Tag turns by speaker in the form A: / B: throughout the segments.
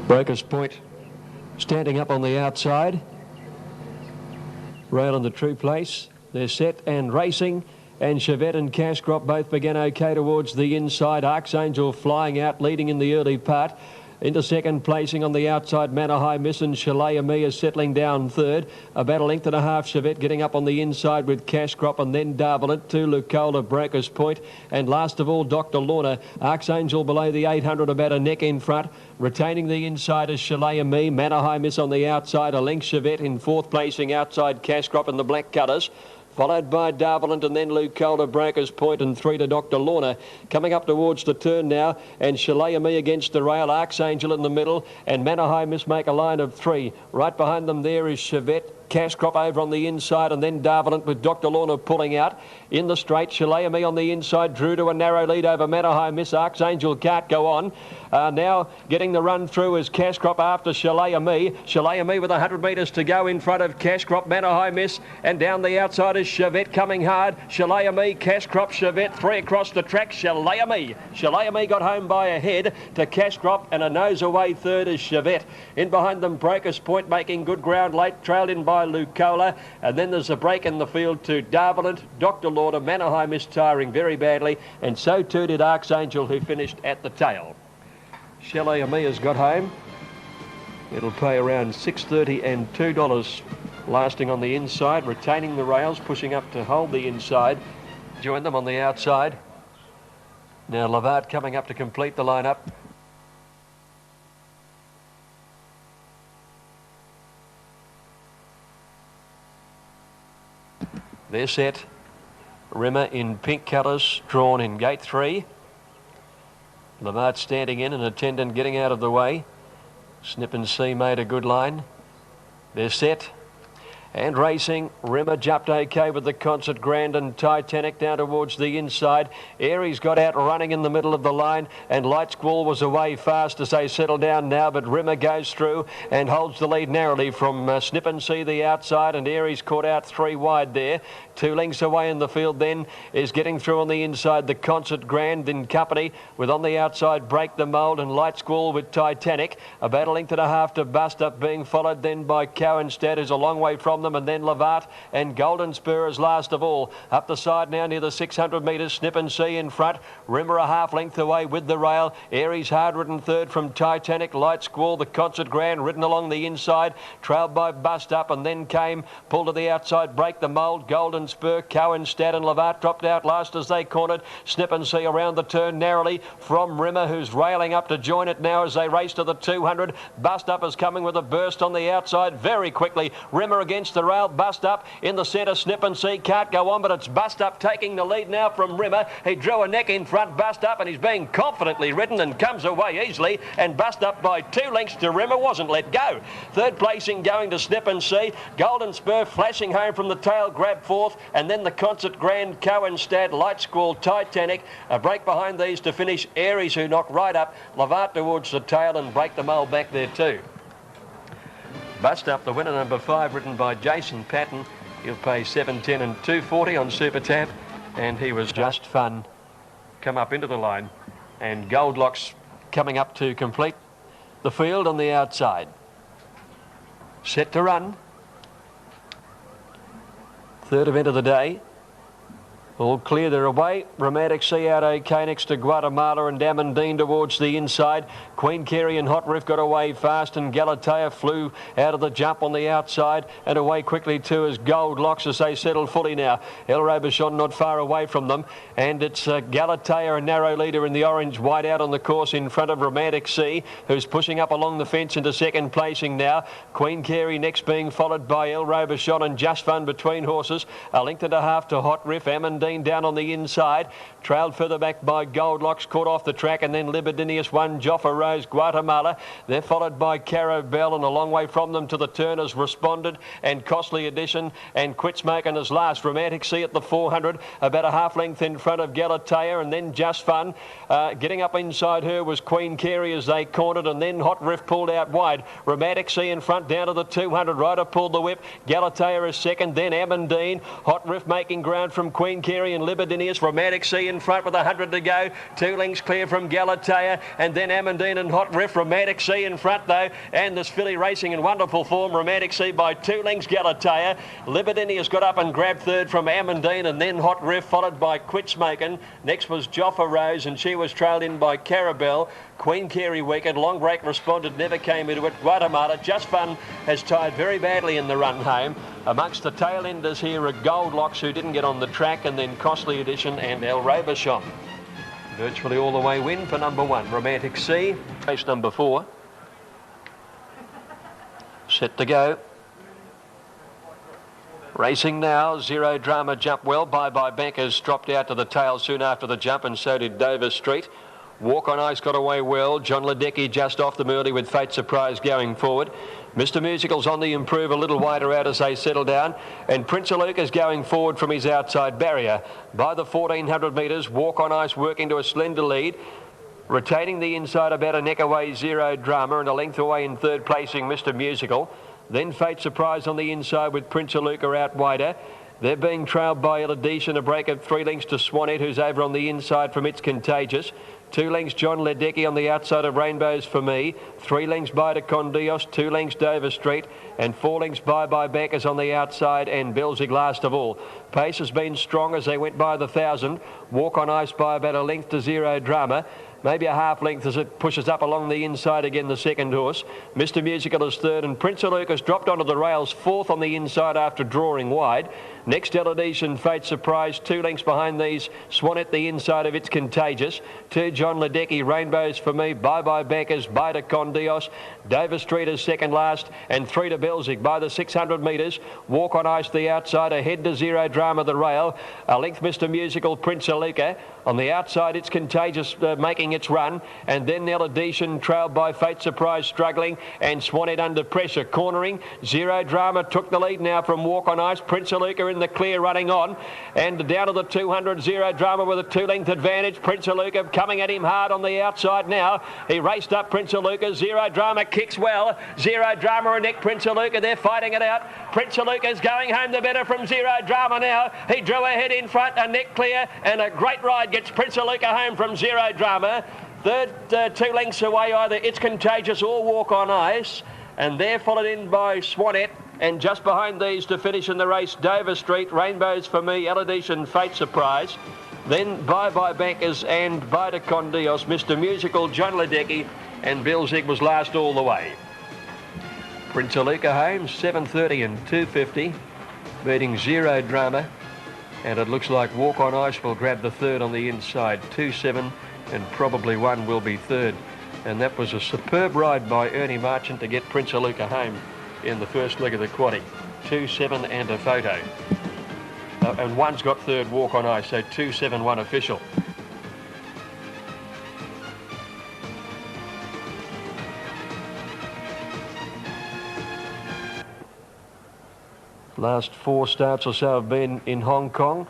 A: Breakers Point standing up on the outside. Rail in the true place. They're set and racing. And Chevette and Cash Crop both began okay towards the inside. Archangel flying out, leading in the early part. Into second placing on the outside, Manor High Miss and Chalet Ami is settling down third. About a length and a half, Chevette getting up on the inside with Cash Crop, and then Darvalant to Lucola, Breakers Point. And last of all, Dr. Lorna. Archangel below the 800, about a neck in front. Retaining the inside is Chalet Ami. Manor High Miss on the outside. A length Chevette in fourth placing outside Cash Crop and the black cutters. Followed by Darvalant and then Lucola, Breakers Point, and three to Dr. Lorna. Coming up towards the turn now, and Chalet Ami against the rail, Archangel in the middle, and Manor High Miss make a line of three. Right behind them there is Chevette. Cash Crop over on the inside, and then Darvalant with Dr. Lorna pulling out. In the straight, Chalet Ami on the inside, drew to a narrow lead over Manor High Miss. Archangel can't go on. Now getting the run through is Cash Crop after Chalet Ami. Chalet Ami with 100 metres to go in front of Cash Crop, Manor High Miss, and down the outside is Chevette coming hard. Chalet Ami, Cash Crop, Chevette, three across the track. Chalet Ami. Chalet Ami got home by a head to Cash Crop, and a nose away third is Chevette. In behind them, Breakers Point making good ground late, trailed in by Lucola, and then there's a break in the field to Darvalant, Dr. Lorna, Manor High Miss tiring very badly, and so too did Archangel, who finished at the tail. Chalet Ami has got home. It'll pay around $6.30 and $2 lasting on the inside, retaining the rails, pushing up to hold the inside. Join them on the outside. Now Lavard coming up to complete the lineup. They're set. Rimmer in pink colours, drawn in gate 3. Lamart standing in, and attendant getting out of the way. Snip and See made a good line. They're set and racing. Rimmer jumped okay with the Concert Grand, and Titanic down towards the inside. Aries got out running in the middle of the line, and Light Squall was away fast as they settle down now, but Rimmer goes through and holds the lead narrowly from Snip and See the outside, and Aries caught out 3 wide there. 2 lengths away in the field then is getting through on the inside the Concert Grand in company with on the outside Break the Mould and Light Squall with Titanic. About a length and a half to Bust Up, being followed then by Cowenstead, who's a long way from them, and then Lavart and Golden Spur is last of all. Up the side now near the 600 metres, Snip and See in front. Rimmer a half length away with the rail. Aries hard ridden third from Titanic. Light Squall, the Concert Grand ridden along the inside, trailed by Bust Up, and then came pulled to the outside Break the Mould, Golden Spur, Cowenstead, and Lavart dropped out last as they cornered. Snip and See around the turn narrowly from Rimmer, who's railing up to join it now as they race to the 200. Bust Up is coming with a burst on the outside very quickly. Rimmer against the rail. Bust Up in the centre. Snip and See can't go on, but it's Bust Up taking the lead now from Rimmer. He drew a neck in front, Bust Up, and he's being confidently ridden and comes away easily, and Bust Up by 2 lengths to Rimmer wasn't let go. Third placing going to Snip and See. Golden Spur flashing home from the tail, grab fourth, and then the Concert Grand, Cowenstead, Light Squall, Titanic. A break behind these to finish Aries, who knocked right up. Lavart towards the tail, and Break the Mould back there too. Bust Up, the winner, number 5, written by Jason Patton. He'll pay $7.10 and $2.40 on Super Tap, and he was Just Fun come up into the line, and Goldlocks coming up to complete the field on the outside. Set to run. Third event of the day. All clear, they're away. Romantic Sea out okay next to Guatemala, and Amandine towards the inside. Queen Carey and Hot Riff got away fast, and Galatea flew out of the jump on the outside, and away quickly too as Goldlocks as they settle fully now. El Robichon not far away from them, and it's Galatea, a narrow leader in the orange, wide out on the course in front of Romantic Sea, who's pushing up along the fence into second placing now. Queen Carey next being followed by El Robichon and Just Fun between horses. A length and a half to Hot Riff. Amandine down on the inside, trailed further back by Goldlocks, caught off the track, and then Libidinius won. Joffa Rose, Guatemala. They're followed by Caro Bell, and a long way from them to the Turners Responded and Costly Edition and Quitsmoking as last. Romantic Sea at the 400, about a half length in front of Galatea, and then Just Fun. Getting up inside her was Queen Carey as they cornered, and then Hot Riff pulled out wide. Romantic Sea in front down to the 200. Ryder pulled the whip. Galatea is second, then Amandine. Hot Riff making ground from Queen Carey. Carey and Libidinius. Romantic Sea in front with 100 to go. 2 lengths clear from Galatea, and then Amandine and Hot Riff. Romantic Sea in front though, and this filly racing in wonderful form. Romantic Sea by 2 lengths. Galatea. Libidinius got up and grabbed third from Amandine, and then Hot Riff, followed by Quitsmaken. Next was Joffa Rose, and she was trailed in by Carabelle. Queen Carey weakened. Long Break responded, never came into it. Guatemala, Just Fun, has tied very badly in the run home. Amongst the tail enders here are Goldlocks, who didn't get on the track, and then Costly Edition and El Robichon. Virtually all the way win for number 1, Romantic Sea. Race number 4. Set to go. Racing now, Zero Drama jumped well. Bye Bye Bankers dropped out to the tail soon after the jump, and so did Dover Street. Walk on Ice got away well. John Ledecky just off them early with Fate Surprise going forward. Mr. Musical's on the improve, a little wider out as they settle down. And Prince of Lucas going forward from his outside barrier. By the 1400 metres, Walk on Ice working to a slender lead. Retaining the inside about a neck away, Zero Drama, and a length away in third placing, Mr. Musical. Then Fate Surprise on the inside with Prince of Luca out wider. They're being trailed by Eladition, a break of 3 lengths to Swanette, who's over on the inside from It's Contagious. 2 lengths John Ledecky on the outside of Rainbows for Me. 3 lengths by to Condios, 2 lengths Dover Street, and 4 lengths Bye Bye Backers on the outside, and Belzig last of all. Pace has been strong as they went by the 1,000. Walk on Ice by about a length to Zero Drama. Maybe a half length as it pushes up along the inside again, the second horse. Mr. Musical is third, and Prince of Lucas dropped onto the rails fourth on the inside after drawing wide. Next, Eladition, Fate Surprise, 2 lengths behind these. Swanette the inside of It's Contagious. 2 John Ledecky, Rainbows for Me, Bye Bye Backers, Bye to Condios. Dover Street is second last, and 3 to Belzig by the 600 metres. Walk on Ice the outside, ahead to Zero Drama the rail. A length Mr. Musical, Prince of Luca. On the outside, It's Contagious making its run, and then Eladition trailed by Fate Surprise struggling, and Swanette under pressure cornering. Zero Drama took the lead now from Walk on Ice. Prince of Luca in the clear running on, and down to the 200, Zero Drama with a 2-length advantage. Prince of Luca coming at him hard on the outside now. He raced up Prince of Luca. Zero Drama kicks well. Zero Drama and Nick Prince of Luca, they're fighting it out. Prince of Luca's going home the better from Zero Drama now. He drew ahead in front, a neck clear, and a great ride gets Prince of Luca home from Zero Drama. Third, 2 lengths away either It's Contagious or Walk on Ice, and they're followed in by Swanette. And just behind these to finish in the race, Dover Street, Rainbows for Me, Eladition, Fate Surprise. Then Bye Bye Bankers and Bye to Condios, Mr. Musical, John Ledecky, and Belzig was last all the way. Prince of Luca home, 7:30 and 2:50, beating Zero Drama. And it looks like Walk on Ice will grab the third on the inside, 2-7, and probably 1 will be third. And that was a superb ride by Ernie Marchant to get Prince of Luca home in the first leg of the quaddie. 2-7 and a photo. And 1's got third, Walk on Ice, so 2-7-1 official. Last 4 starts or so have been in Hong Kong.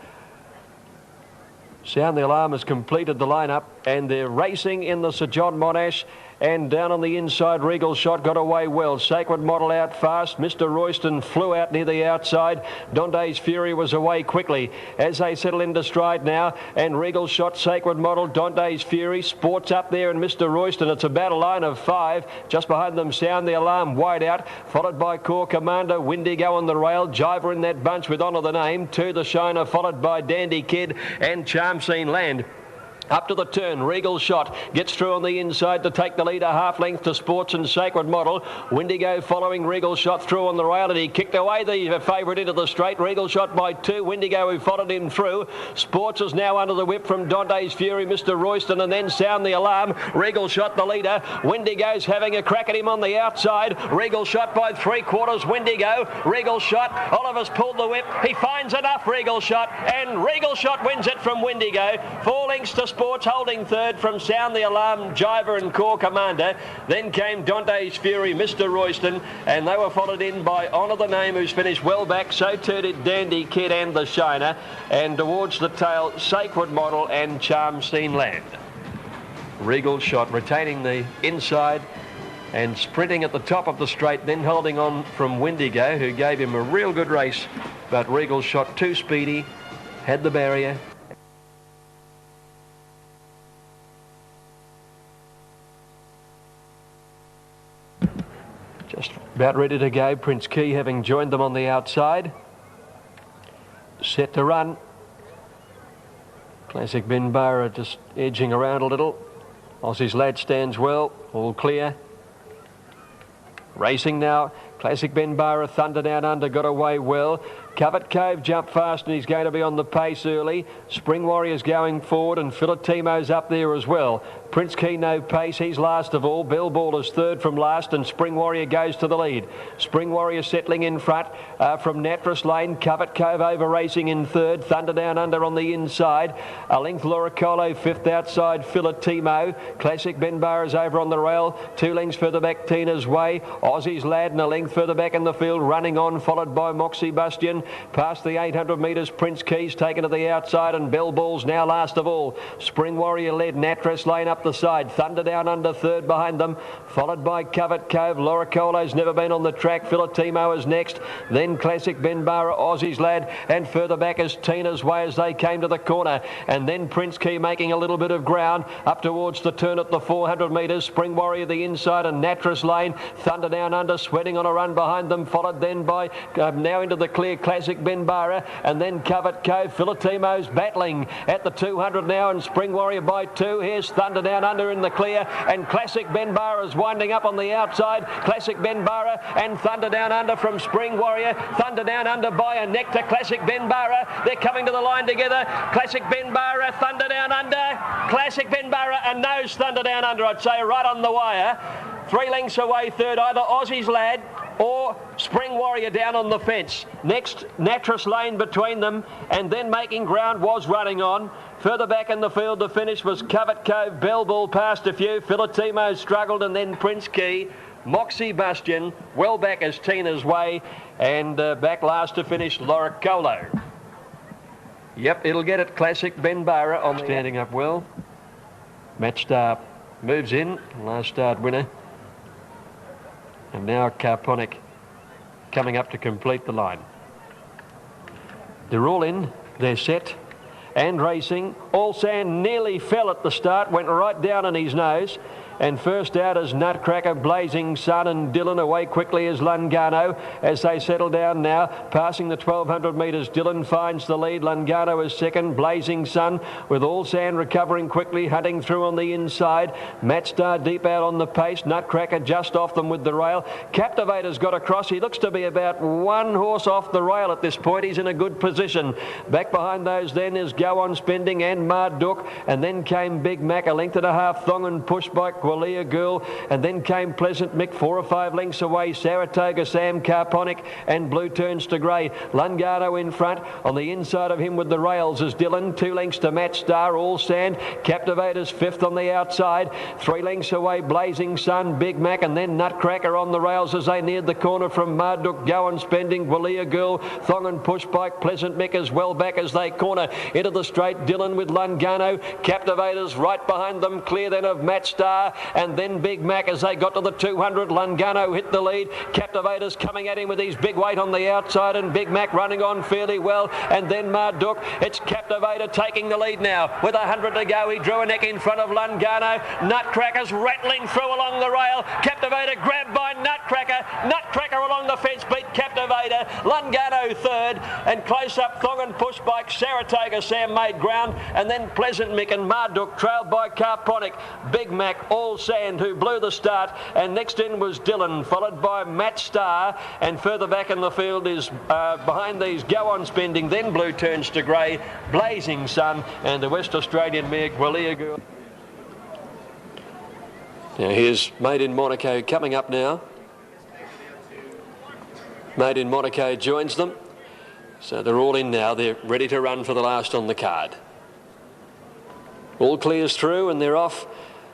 A: Sound the Alarm has completed the lineup, and they're racing in the Sir John Monash. And down on the inside, Regal Shot got away well. Sacred Model out fast. Mr. Royston flew out near the outside. Dante's Fury was away quickly as they settle into stride now. And Regal Shot, Sacred Model, Dante's Fury, Sports up there, and Mr. Royston. It's about a line of 5. Just behind them, Sound the Alarm wide out, followed by Core Commander, Windigo on the rail. Jiver in that bunch with Honour the Name. 2 the Shiner, followed by Dandy Kid and Charm Scene Land. Up to the turn, Regal Shot gets through on the inside to take the lead a half length to Sports and Sacred Model. Windigo following Regal Shot through on the rail, and he kicked away the favourite into the straight. Regal Shot by 2, Windigo who followed him through. Sports is now under the whip from Dante's Fury, Mr. Royston, and then Sound the Alarm. Regal Shot the leader. Windigo's having a crack at him on the outside. Regal Shot by 3/4, Windigo. Regal Shot, Oliver's pulled the whip. He finds enough, Regal Shot, and Regal Shot wins it from Windigo. 4 lengths to Sports holding third from Sound the Alarm, Jiver and Core Commander. Then came Dante's Fury, Mr. Royston, and they were followed in by Honour the Name, who's finished well back. So too did Dandy Kid and the Shiner. And towards the tail, Sacred Model and Charm Scene Land. Regal Shot retaining the inside and sprinting at the top of the straight, then holding on from Windigo, who gave him a real good race. But Regal Shot too speedy, had the barrier. Just about ready to go. Prince Key having joined them on the outside. Set to run. Classic Benbara just edging around a little. Aussie's Lad stands well, all clear. Racing now. Classic Benbara, Thunder Down Under, got away well. Covert Cove jumped fast and he's going to be on the pace early. Spring Warrior's going forward and Filatimo's up there as well. Prince Key no pace, he's last of all. Bell Ball is third from last and Spring Warrior goes to the lead. Spring Warrior settling in front from Natras Lane. Covert Cove over racing in third. Thunder Down Under on the inside. A length Loricolo, fifth outside Filatimo. Classic Benbara's over on the rail. 2 lengths further back Tina's Way. Aussie's Lad and a length further back in the field, running on, followed by Moxie Bastion. Past the 800 metres, Prince Key's taken to the outside and Bell Ball's now last of all. Spring Warrior led, Natras Lane up the side. Thunder Down Under third behind them, followed by Covert Cove. Loricolo's never been on the track. Filatimo is next. Then Classic Benbara, Aussie's Lad, and further back is Tina's Way as they came to the corner. And then Prince Key making a little bit of ground up towards the turn at the 400 metres. Spring Warrior the inside and Natras Lane. Thunder Down Under sweating on a run behind them, followed then by now into the clear Classic Benbara, and then Covert Cove. Filatimo's battling at the 200 now, and Spring Warrior by 2. Here's Thunder Down Under in the clear, and Classic Benbara is winding up on the outside. Classic Benbara and Thunder Down Under from Spring Warrior. Thunder Down Under by a neck to Classic Benbara. They're coming to the line together. Classic Benbara, Thunder Down Under. Classic Benbara and nose Thunder Down Under, I'd say, right on the wire. 3 lengths away third, either Aussie's Lad or Spring Warrior down on the fence. Next, Natras Lane between them, and then making ground was Running On. Further back in the field to finish was Covert Cove. Bell Ball passed a few. Filatimo struggled, and then Prince Key. Moxie Bastion, well back as Tina's Way, and back last to finish Loricolo. Yep, it'll get it. Classic Benbara on standing up well. Match Star moves in, last start winner. And now Carponic coming up to complete the line. They're all in, they're set and racing. All Sand nearly fell at the start, went right down on his nose. And first out is Nutcracker, Blazing Sun, and Dylan. Away quickly is Lungano as they settle down now. Passing the 1200 metres, Dylan finds the lead. Lungano is second. Blazing Sun with All Sand recovering quickly, hunting through on the inside. Matt Star deep out on the pace. Nutcracker just off them with the rail. Captivator's got across. He looks to be about 1 horse off the rail at this point. He's in a good position. Back behind those then is Go On Spending and Marduk. And then came Big Mac, a length and a half. Thong and Push Bike. Qualia Girl, and then came Pleasant Mick 4 or 5 lengths away. Saratoga Sam, Carponic, and Blue Turns to Grey. Lungano in front. On the inside of him with the rails is Dylan. 2 lengths to Matt Star. All Sand. Captivator's 5th on the outside. 3 lengths away Blazing Sun, Big Mac, and then Nutcracker on the rails as they neared the corner from Marduk. Go On Spending, Qualia Girl, Thong and Push Bike, Pleasant Mick as well back as they corner into the straight. Dylan with Lungano. Captivators right behind them. Clear then of Matt Star. And then Big Mac as they got to the 200. Lungano hit the lead. Captivator's coming at him with his big weight on the outside, and Big Mac running on fairly well. And then Marduk. It's Captivator taking the lead now. With 100 to go, he drew a neck in front of Lungano. Nutcracker's rattling through along the rail. Captivator grabbed by Nutcracker. Nutcracker along the fence beat Captivator. Lungano third, and close up Thong and Push Bike. Saratoga Sam made ground, and then Pleasant Mick and Marduk trailed by Carponic. Big Mac, All Sand, who blew the start, and next in was Dylan, followed by Matt Star, and further back in the field is behind these Go On Spending, then Blue Turns to Grey, Blazing Sun, and the West Australian mare Qualia Girl. Now here's Made in Monaco coming up now. Made in Monaco joins them, so they're all in now. They're ready to run for the last on the card. All clears through and they're off.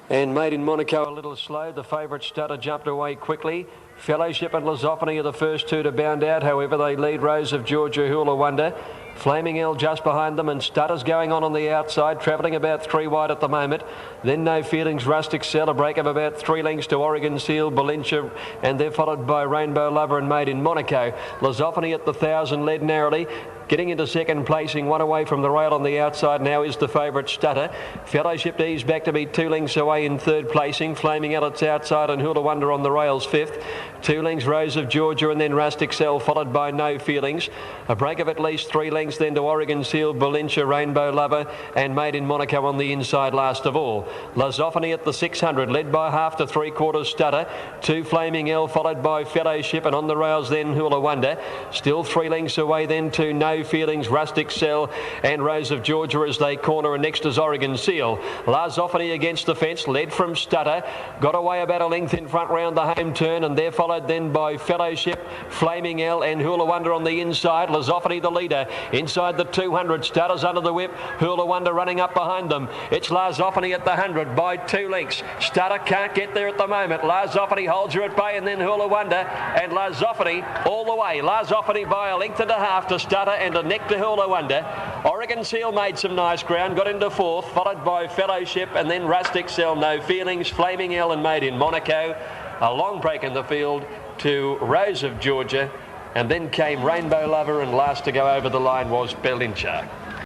A: And Made in Monaco a little slow. The favourite Stutter jumped away quickly. Fellowship and Lusophony are the first 2 to bound out. However, they lead Rose of Georgia Hula Wonder. Flaming L just behind them, and Stutter's going on the outside, travelling about 3 wide at the moment. Then No Feelings, Rustic Cell, a break of about 3 lengths to Oregon Seal, Balincha, and they're followed by Rainbow Lover and Made in Monaco. Lusophony at the 1,000 led narrowly. Getting into second placing, one away from the rail on the outside now is the favourite Stutter. Fellowship to ease back to be 2 lengths away in third placing. Flaming Alex outside and Hula Wonder on the rails fifth. 2 lengths Rose of Georgia and then Rustic Cell, followed by No Feelings. A break of at least 3 lengths then to Oregon Seal, Belincha, Rainbow Lover and Made in Monaco on the inside last of all. Lazophony at the 600, led by half to 3/4 Stutter. 2 Flaming L, followed by Fellowship, and on the rails then Hula Wonder. Still 3 lengths away then to No Feelings, Rustic Cell and Rose of Georgia as they corner, and next is Oregon Seal. Lazophony against the fence, led from Stutter, got away about a length in front round the home turn, and they're followed then by Fellowship, Flaming L and Hula Wonder on the inside. Lazophony the leader inside the 200. Stutter's under the whip, Hula Wonder running up behind them. It's Lazophony at the 100 by 2 lengths. Stutter can't get there at the moment. Lazophony holds her at bay, and then Hula Wonder and Lazophony all the way. Lazophony by a length and a half to Stutter and a neck to Hula Wonder. Oregon Seal made some nice ground, got into fourth, followed by Fellowship and then Rustic Cell, No Feelings, Flaming L and Made in Monaco. A long break in the field to Rose of Georgia, and then came Rainbow Lover, and last to go over the line was Belincha.